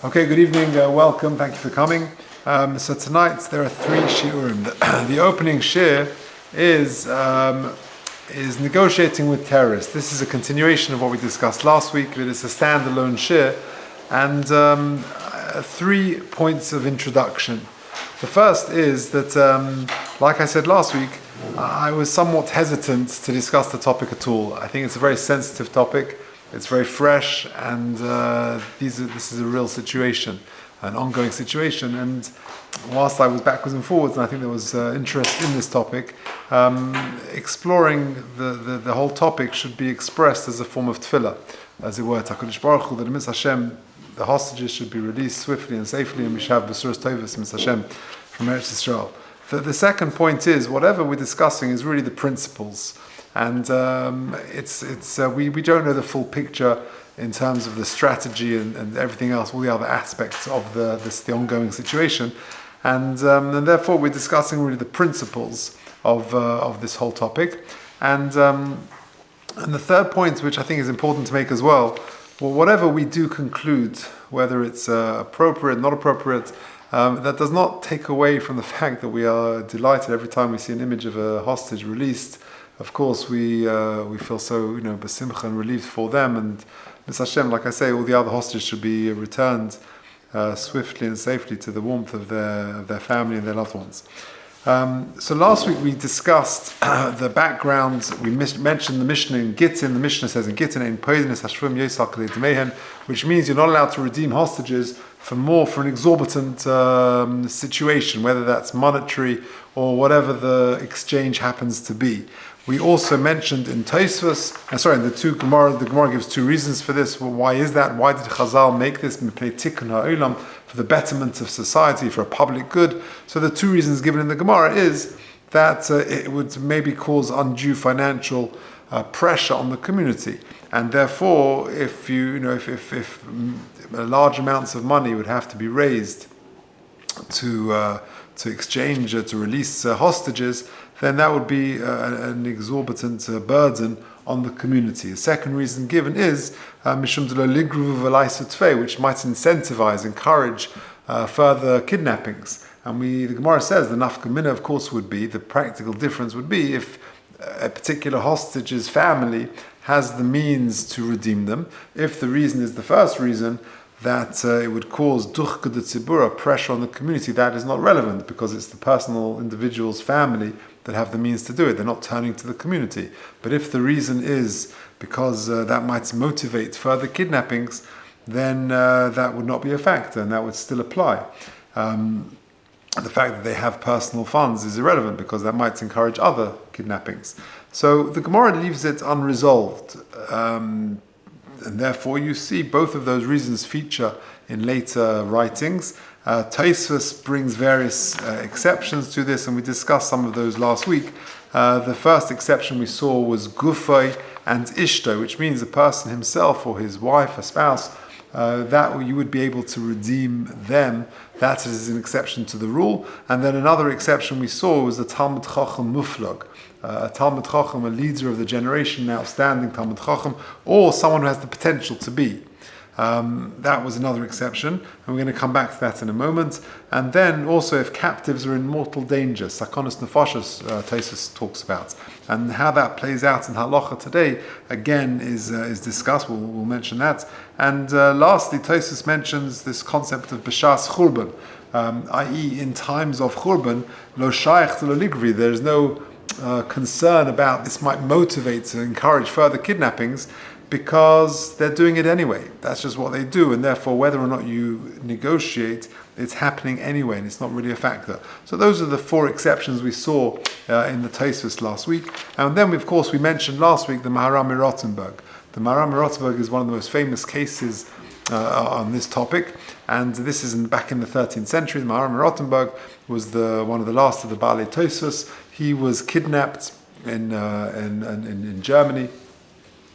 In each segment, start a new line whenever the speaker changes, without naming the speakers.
Okay, good evening, welcome, thank you for coming. So tonight there are three shiurim. The opening shiur is negotiating with terrorists. This is a continuation of what we discussed last week, but it's a standalone shiur, and 3 points of introduction. The first is that, like I said last week, I was somewhat hesitant to discuss the topic at all. I think it's a very sensitive topic. It's very fresh, and this is a real situation, an ongoing situation. And whilst I was backwards and forwards, and I think there was interest in this topic, exploring the whole topic should be expressed as a form of tefillah, as it were. HaKadosh Baruch Hu, that Mitzvah Hashem, the hostages should be released swiftly and safely, and we should have B'suras Tovos Mitzvah Hashem from Eretz Yisrael. The second point is, whatever we're discussing is really the principles. And we don't know the full picture in terms of the strategy and everything else, all the other aspects of the ongoing situation, and therefore we're discussing really the principles of this whole topic. And the third point, which I think is important to make as well, whatever we do conclude, whether it's appropriate, not appropriate, that does not take away from the fact that we are delighted every time we see an image of a hostage released. Of course, we feel so, besimcha and relieved for them, and Mitzvah Hashem, like I say, all the other hostages should be returned swiftly and safely to the warmth of their family and their loved ones. So last week we discussed the background. We mentioned the Mishnah in Gittin. The Mishnah says in Gittin, "Ein poidenes hashvum yosal k'lei demehen," which means you're not allowed to redeem hostages for an exorbitant situation, whether that's monetary or whatever the exchange happens to be. We also mentioned in Tosfos, the Gemara gives two reasons for this. Well, why is that? Why did Chazal make this tikkun ha'olam, for the betterment of society, for a public good? So the two reasons given in the Gemara is that it would maybe cause undue financial pressure on the community, and therefore, if large amounts of money would have to be raised to exchange, to release hostages, then that would be an exorbitant burden on the community. The second reason given is mishum de lo ligru v'laisu tfei, which might encourage further kidnappings. And the Gemara says the nafka mina, of course, would be, the practical difference would be if a particular hostage's family has the means to redeem them. If the reason is the first reason, that it would cause duchka de tzibura, pressure on the community, that is not relevant, because it's the personal individual's family that have the means to do it. They're not turning to the community. But if the reason is because that might motivate further kidnappings, then that would not be a factor, and that would still apply. The fact that they have personal funds is irrelevant, because that might encourage other kidnappings. So the Gemara leaves it unresolved. And therefore you see both of those reasons feature in later writings. Tosfos brings various exceptions to this, and we discussed some of those last week. The first exception we saw was gufay and ishto, which means a person himself or his wife, a spouse, that you would be able to redeem them. That is an exception to the rule. And then another exception we saw was the Talmud Chacham Muflag. A Talmud Chacham, a leader of the generation, an outstanding Talmud Chacham, or someone who has the potential to be. That was another exception, and we're going to come back to that in a moment. And then also, if captives are in mortal danger, sakonos nefashos, Tosfos talks about, and how that plays out in Halacha today again is discussed. We'll mention that. And lastly, Tosfos mentions this concept of b'shas churban, i.e., in times of churban, lo shayach to lo ligri. There is no concern about this might motivate to encourage further kidnappings, because they're doing it anyway. That's just what they do, and therefore whether or not you negotiate, it's happening anyway, and it's not really a factor. So those are the four exceptions we saw in the Tosfos last week. And then, of course, we mentioned last week the Maharam Rothenburg. The Maharam Rothenburg is one of the most famous cases on this topic, and this is back in the 13th century. The Maharam Rothenburg was one of the last of the Baalei Tosfos. He was kidnapped in Germany.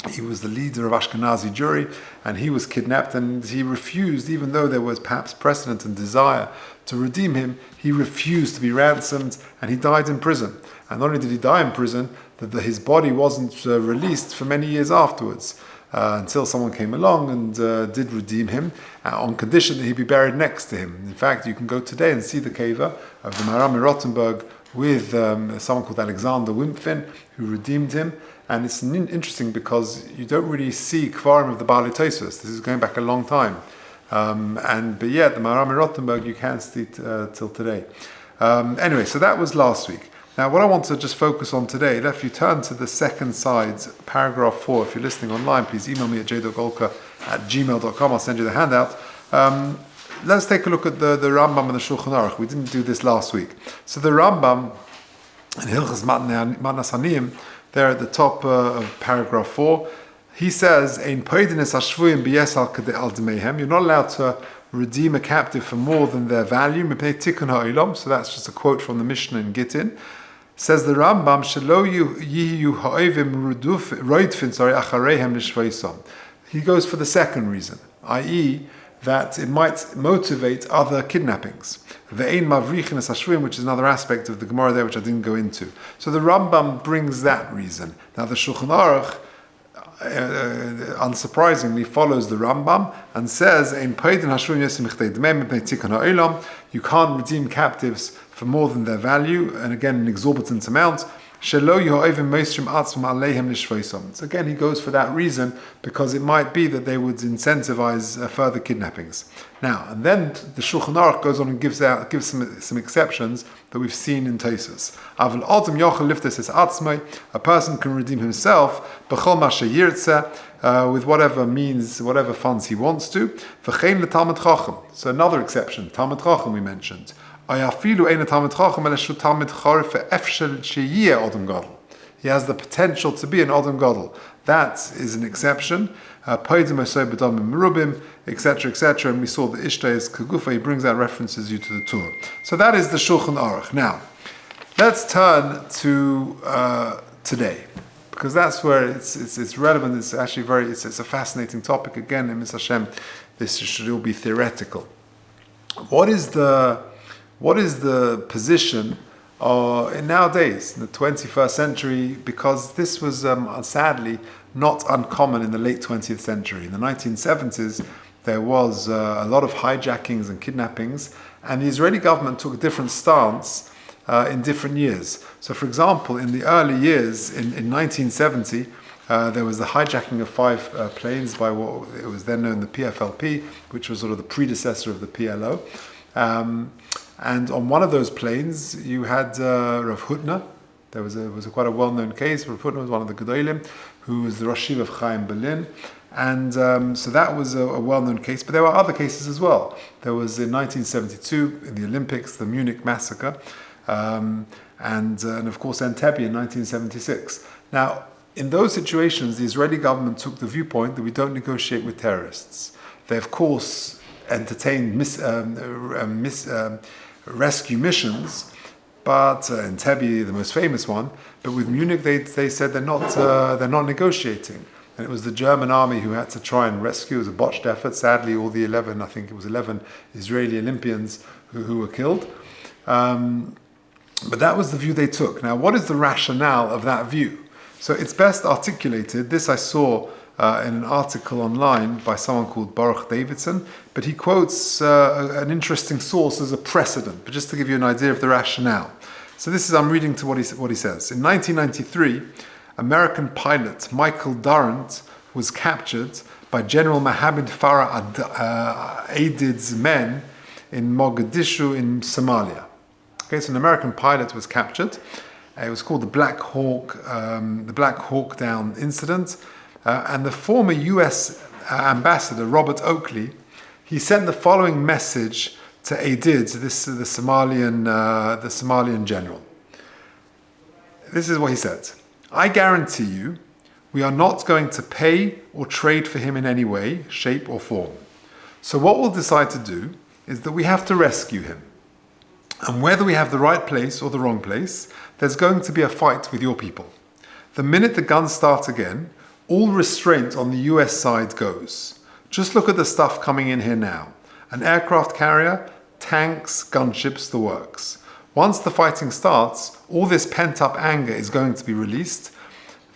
He was the leader of Ashkenazi Jewry, and he was kidnapped, and he refused, even though there was perhaps precedent and desire to redeem him, he refused to be ransomed, and he died in prison. And not only did he die in prison, that his body wasn't released for many years afterwards. until someone came along and did redeem him on condition that he be buried next to him. In fact, you can go today and see the keva of the Maharam in Rothenburg with someone called Alexander Wimpfin, who redeemed him. And it's interesting because you don't really see Kvarim of the Baalei Tosfos. This is going back a long time. But yet, the Maharam in Rothenburg, you can see till today. Anyway, so that was last week. Now, what I want to just focus on today, if you turn to the second side, paragraph 4, if you're listening online, please email me at j.golker@gmail.com. I'll send you the handout. Let's take a look at the Rambam and the Shulchan Aruch. We didn't do this last week. So the Rambam in Hilchas Matnas Haniyim, there at the top of paragraph 4, he says, "Ein poidines hashvuyim b'yes al demehem." You're not allowed to redeem a captive for more than their value. Mipnei tikkun ha'olam. So that's just a quote from the Mishnah in Gittin. Says the Rambam, "Shelo yihu ha'ovim roidfin achareihem lishveisom." He goes for the second reason, i.e., that it might motivate other kidnappings. Ve'ein mavrichin es hashvuyim, which is another aspect of the Gemara there, which I didn't go into. So the Rambam brings that reason. Now the Shulchan Aruch, unsurprisingly, follows the Rambam and says, you can't redeem captives for more than their value, and again, an exorbitant amount. So again, he goes for that reason, because it might be that they would incentivize further kidnappings. Now, and then the Shulchan Aruch goes on and gives some exceptions that we've seen in Tosfos. A person can redeem himself with whatever means, whatever funds he wants to. So another exception, Talmid Chacham we mentioned. He has the potential to be an Adam Gadol. That is an exception. Etc., etc. And we saw that Ishta is Kagufa. He brings out references you to the Torah. So that is the Shulchan Aruch. Now, let's turn to today, because that's where it's relevant. It's actually it's a fascinating topic. Again, in Mr. Hashem, this should all be theoretical. What is the position nowadays, in the 21st century, because this was sadly not uncommon in the late 20th century. In the 1970s, there was a lot of hijackings and kidnappings, and the Israeli government took a different stance in different years. So, for example, in the early years, in 1970, there was the hijacking of 5 planes by what it was then known the PFLP, which was sort of the predecessor of the PLO. And on one of those planes, you had Rav Hutner. There was quite a well-known case. Rav Hutner was one of the Gedolim, who was the Rosh Yeshiva of Chaim Berlin. And so that was a well-known case. But there were other cases as well. There was in 1972, in the Olympics, the Munich massacre. And of course, Entebbe in 1976. Now, in those situations, the Israeli government took the viewpoint that we don't negotiate with terrorists. They, of course, entertained rescue missions, but Entebbe, the most famous one. But with Munich, they said they're not negotiating, and it was the German army who had to try and rescue. It was a botched effort. Sadly, all the 11 Israeli Olympians who were killed. But that was the view they took. Now, what is the rationale of that view? So it's best articulated. This I saw in an article online by someone called Baruch Davidson, but he quotes an interesting source as a precedent, but just to give you an idea of the rationale. So I'm reading to what he says. In 1993, American pilot Michael Durant was captured by General Mohammed Farah Aidid's men in Mogadishu in Somalia. Okay, so an American pilot was captured. It was called the Black Hawk Down incident. And the former U.S. ambassador, Robert Oakley, he sent the following message to Aidid, the Somalian general. This is what he said. "I guarantee you, we are not going to pay or trade for him in any way, shape or form. So what we'll decide to do is that we have to rescue him. And whether we have the right place or the wrong place, there's going to be a fight with your people. The minute the guns start again, all restraint on the US side goes. Just look at the stuff coming in here now. An aircraft carrier, tanks, gunships, the works. Once the fighting starts, all this pent-up anger is going to be released.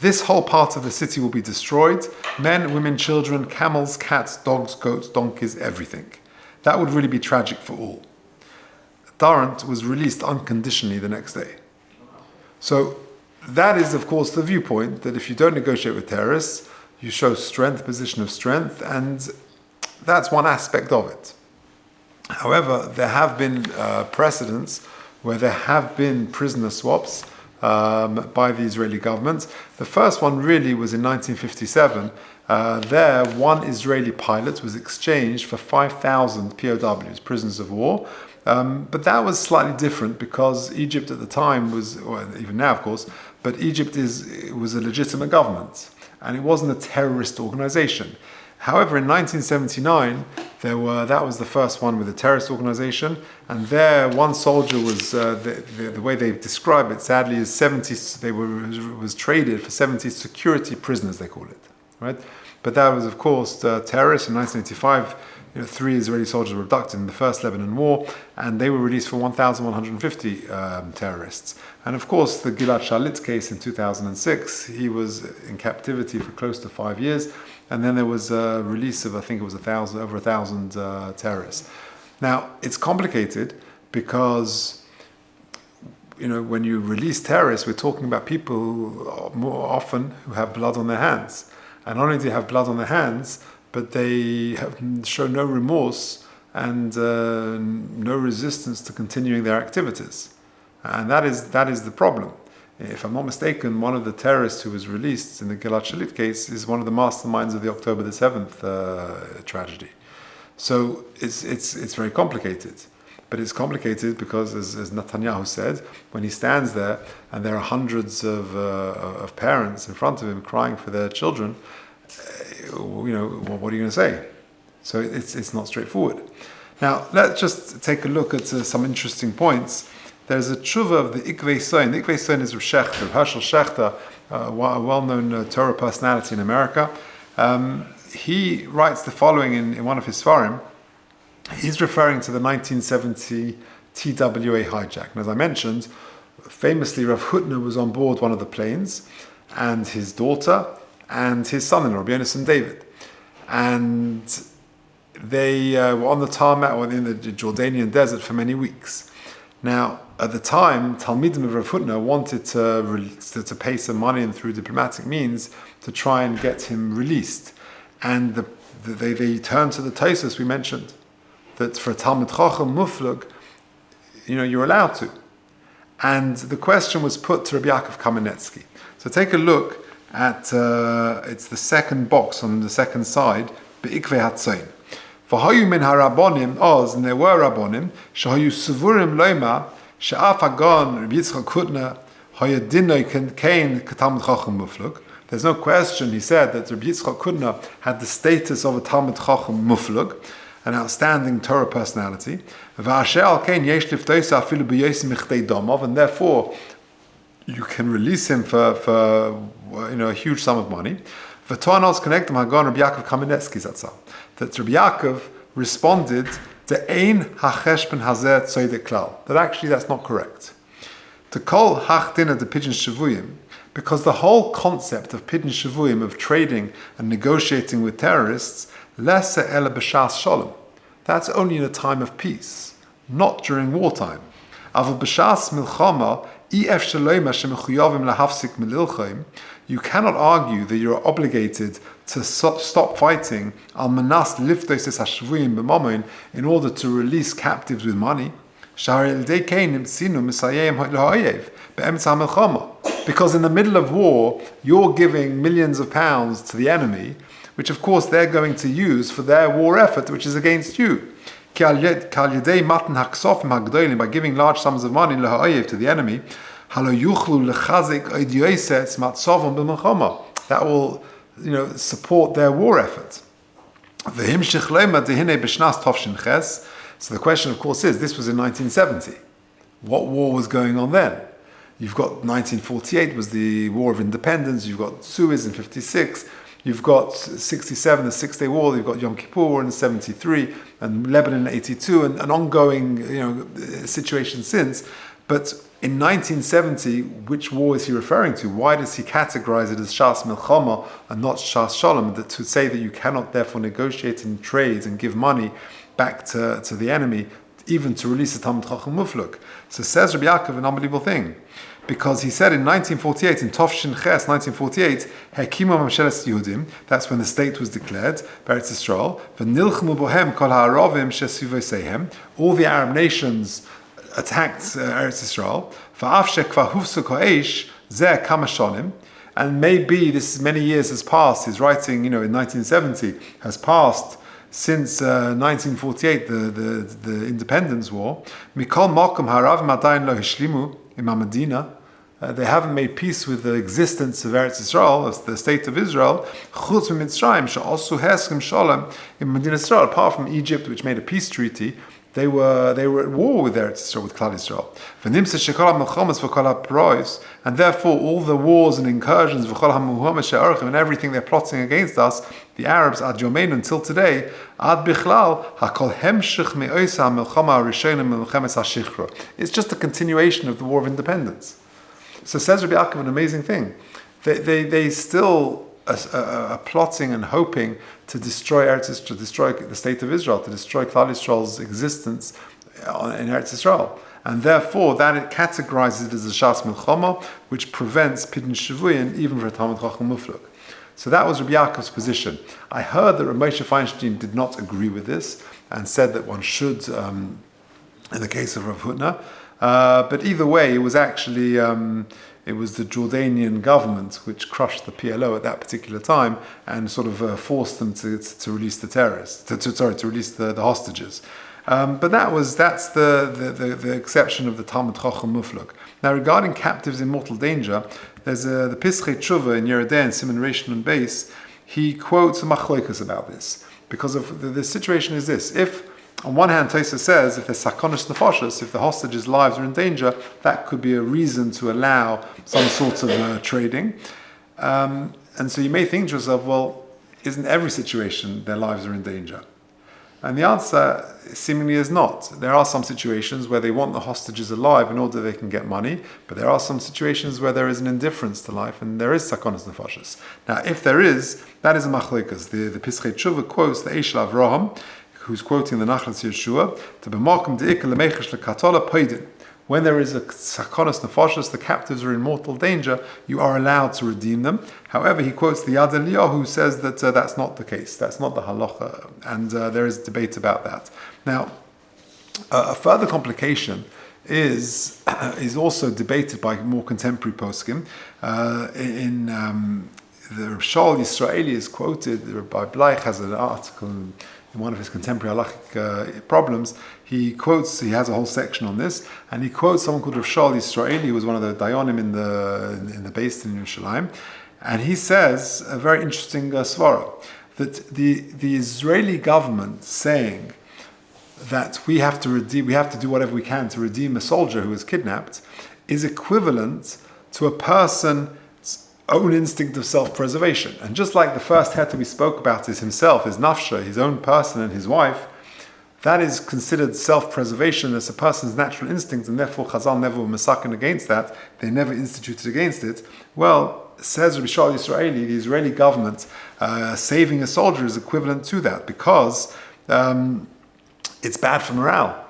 This whole part of the city will be destroyed. Men, women, children, camels, cats, dogs, goats, donkeys, everything. That would really be tragic for all. Durant was released unconditionally the next day. So that is, of course, the viewpoint that if you don't negotiate with terrorists, you show strength, position of strength, and that's one aspect of it. However, there have been precedents where there have been prisoner swaps by the Israeli government. The first one really was in 1957. There, one Israeli pilot was exchanged for 5,000 POWs, prisoners of war. But that was slightly different because Egypt at the time was, well, even now of course, but Egypt was a legitimate government and it wasn't a terrorist organization. However, in 1979, that was the first one with a terrorist organization, and there one soldier was the way they describe it, sadly, is 70. Was traded for 70 security prisoners, they call it, right? But that was, of course, terrorists. In 1985, 3 Israeli soldiers were abducted in the first Lebanon war, and they were released for 1,150 terrorists. And of course, the Gilad Shalit case in 2006, he was in captivity for close to 5 years, and then there was a release of, I think it was over 1,000 terrorists. Now, it's complicated because, when you release terrorists, we're talking about people more often who have blood on their hands. And not only do they have blood on their hands, but they show no remorse and no resistance to continuing their activities. And that is the problem. If I'm not mistaken, one of the terrorists who was released in the Gilad Shalit case is one of the masterminds of the October the 7th tragedy. So it's very complicated. But it's complicated because, as Netanyahu said, when he stands there and there are hundreds of parents in front of him crying for their children, what are you going to say? So it's not straightforward. Now, let's just take a look at some interesting points. There's a tshuva of the Ikvei Soin. The Ikvei Soin is Rav Shechter, Hershel Shechter, a well-known Torah personality in America. He writes the following in one of his Sfarim. He's referring to the 1970 TWA hijack. And as I mentioned, famously Rav Hutner was on board one of the planes, and his daughter and his son-in-law, Rabbi Yonason David. And they were on the tarmac or in the Jordanian desert for many weeks. Now, at the time, Talmidim of Rav Hutner wanted to pay some money and through diplomatic means to try and get him released. And they turned to the Tosfos we mentioned, that for a Talmid Chacham Muflug, you're allowed to. And the question was put to Rabbi Yaakov Kamenetsky. So take a look at, it's the second box on the second side, Be'ikvei Hatzain. V'hayu min harabonim oz, and there were rabbonim, shehayu sevurim loima, she'af hagon Rabbi Yitzchak Hutner, hayadinoi kein Talmid Chacham Muflug. There's no question, he said, that Rabbi Yitzchak Hutner had the status of a Talmid Chacham Muflug, an outstanding Torah personality, and therefore you can release him for a huge sum of money. That Rabbi Yaakov responded that actually that's not correct. To call hachdina the pidyon shavuyim, because the whole concept of pidyon shavuyim, of trading and negotiating with terrorists, Lesa ela b'shas shalom. That's only in a time of peace, not during wartime. Aval b'shas milchama ef shaloima shemechuyavim lahafsik mililchaim. You cannot argue that you are obligated to stop fighting al manas liftos es hashvuyim b'mamoin in order to release captives with money. Because in the middle of war, you're giving millions of pounds to the enemy, which of course they're going to use for their war effort, which is against you. By giving large sums of money to the enemy, that will support their war effort. So the question, of course, is, this was in 1970. What war was going on then? You've got 1948 was the War of Independence. You've got Suez in 56. You've got 67, the Six-Day War. You've got Yom Kippur in 73, and Lebanon in 82, and an ongoing situation since. But In 1970, which war is he referring to? Why does he categorize it as Shas Milchama and not Shas Shalom? That to say that you cannot therefore negotiate and trade and give money back to the enemy, even to release a Talmud Chacham Mufluk. So says Rabbi Yaakov an unbelievable thing. Because he said in 1948, in Tovshin Ches, 1948, Hekima Mamsheles Yehudim, that's when the state was declared, Beretz Yisrael, V'nilchmu bohem kol ha'arovim shesivoseihem, all the Arab nations attacked Eretz Yisrael, V'af shekva hufsuk ha'esh, zeh kama shonim, and maybe this many years has passed, his writing, in 1970, has passed since 1948, the Independence War. Mikol Malkum Harav Madain Lo Hishlimu Imam Medina. They haven't made peace with the existence of Eretz Yisrael, as the state of Israel. Chutz Mitzrayim she'asu heskem shalom in Medina Israel. Apart from Egypt, which made a peace treaty, they were at war with Eretz Yisrael, with Klal Yisrael. V'nimsa shekol ha'melchomas v'kol ha'prois, and therefore all the wars and incursions v'kol ha'muhamas she'archim and everything they're plotting against us, the Arabs, ad yomeinu, until today, ad bichlal hakol hemshich me'oisa ha'melchama ha'rishonim me'melchemes ha'shichra. It's just a continuation of the War of Independence. So says Rabbi Yaakov an amazing thing. They still are plotting and hoping to destroy Eretz Yisrael, to destroy the state of Israel, to destroy Klal Yisrael's existence in Eretz Yisrael. And therefore, that it categorizes it as a Shas Milchama, which prevents Pidin Shavuyin even for a Talmud Chacham Mufluk. So that was Rabbi Yaakov's position. I heard that Rabbi Moshe Feinstein did not agree with this and said that one should, in the case of Rav Hutner. But either way, it was actually it was the Jordanian government which crushed the PLO at that particular time and sort of forced them to release the terrorists, to release the hostages. But that's the exception of the Talmud Chacham Mufluk. Now, regarding captives in mortal danger, there's the Pischei Tshuva in Yerideh and Simon Rishon and Beis. He quotes a machloikas about this because of the situation is this: if on one hand, Tosha says, if there's sakonis nefashos, if the hostages' lives are in danger, that could be a reason to allow some sort of trading. And so you may think to yourself, well, isn't every situation their lives are in danger? And the answer seemingly is not. There are some situations where they want the hostages alive in order they can get money, but there are some situations where there is an indifference to life and there is sakonis nefashos. Now, if there is, that is a machlokas. The Pischei Tshuva quotes the Eish Avraham, who's quoting the Nachlas Yeshua, to b'makom de'ikah lemechesh lekatola poidin. When there is a sakonis nefashos, the captives are in mortal danger, you are allowed to redeem them. However, he quotes the Yad Eliyahu, who says that that's not the case. That's not the halacha, and there is debate about that. Now, a further complication is also debated by more contemporary poskim. The Rishol Yisraeli is quoted. Rabbi Bleich has an article in one of his contemporary halachic problems. He has a whole section on this, and he quotes someone called Rav Shaul Yisraeli, who was one of the Dayanim in the Beis in Yerushalayim, and he says a very interesting svara, that the Israeli government saying that we have to do whatever we can to redeem a soldier who was kidnapped, is equivalent to a person's own instinct of self-preservation. And just like the first heter we spoke about is himself, his nafsha, his own person and his wife, that is considered self-preservation as a person's natural instinct, and therefore Chazal never were masakin against that. They never instituted against it. Well, says Rabbi Shaul Yisraeli, the Israeli government saving a soldier is equivalent to that because it's bad for morale.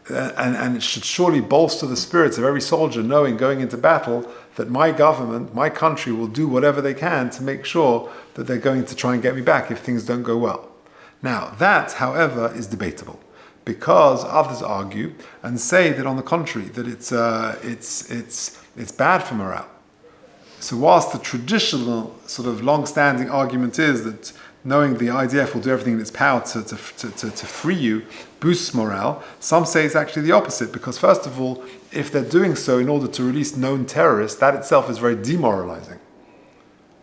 And it should surely bolster the spirits of every soldier knowing going into battle that my government, my country will do whatever they can to make sure that they're going to try and get me back if things don't go well. Now, that, however, is debatable because others argue and say that on the contrary, that it's bad for morale. So whilst the traditional sort of long-standing argument is that knowing the IDF will do everything in its power to free you boosts morale, some say it's actually the opposite because first of all, if they're doing so in order to release known terrorists, that itself is very demoralizing.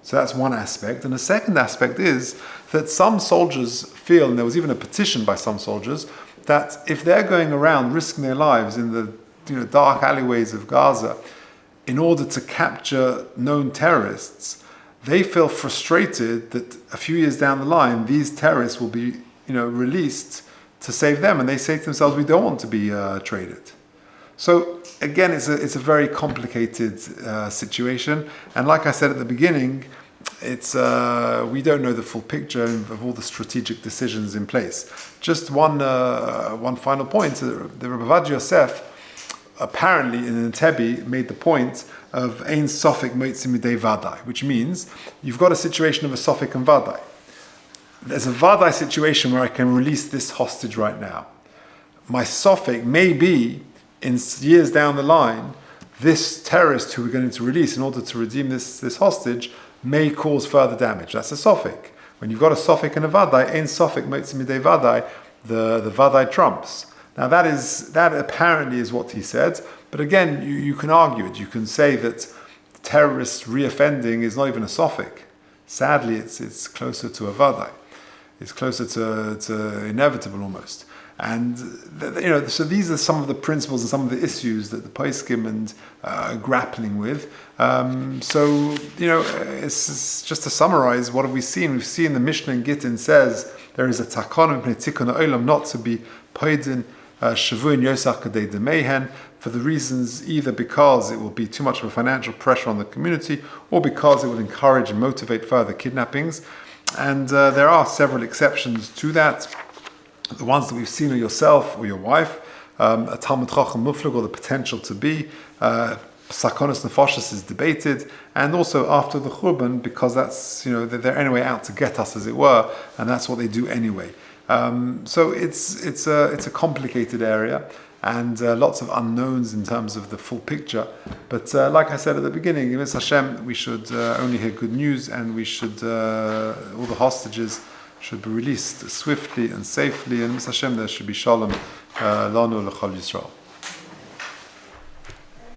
So that's one aspect. And the second aspect is that some soldiers feel, and there was even a petition by some soldiers, that if they're going around risking their lives in the dark alleyways of Gaza in order to capture known terrorists, they feel frustrated that a few years down the line, these terrorists will be released to save them. And they say to themselves, we don't want to be traded. So again, it's a very complicated situation, and like I said at the beginning, it's we don't know the full picture of all the strategic decisions in place. Just one final point: the Rabbi Yosef apparently in the Tebi made the point of ein sofik moitzi midei vadai, which means you've got a situation of a sofik and vadai. There's a vadai situation where I can release this hostage right now. My sofik may be in years down the line, this terrorist who we're going to release in order to redeem this hostage may cause further damage. That's a sofik. When you've got a sofik and a vadai, ein sofik moitzi midei vadai, the vadai trumps. Now that apparently is what he said, but again, you can argue it. You can say that terrorist reoffending is not even a sofik. Sadly, it's closer to a vadai. It's closer to inevitable almost. And so these are some of the principles and some of the issues that the poskim and are grappling with. It's just to summarize, what have we seen? We've seen the Mishnah in Gittin says there is a takon and tikkun olam not to be poidin shavuin yosach kadei demehen, for the reasons either because it will be too much of a financial pressure on the community or because it will encourage and motivate further kidnappings. And there are several exceptions to that. The ones that we've seen are yourself or your wife, a Talmud Chacham Muflag, or the potential to be. Sakonis Nefashis is debated, and also after the Churban, because that's, they're anyway out to get us, as it were, and that's what they do anyway. So it's a complicated area, and lots of unknowns in terms of the full picture. But like I said at the beginning, in Hashem, we should only hear good news, and we should all the hostages should be released swiftly and safely, and Hashem, there should be shalom lanu l'chol Yisrael.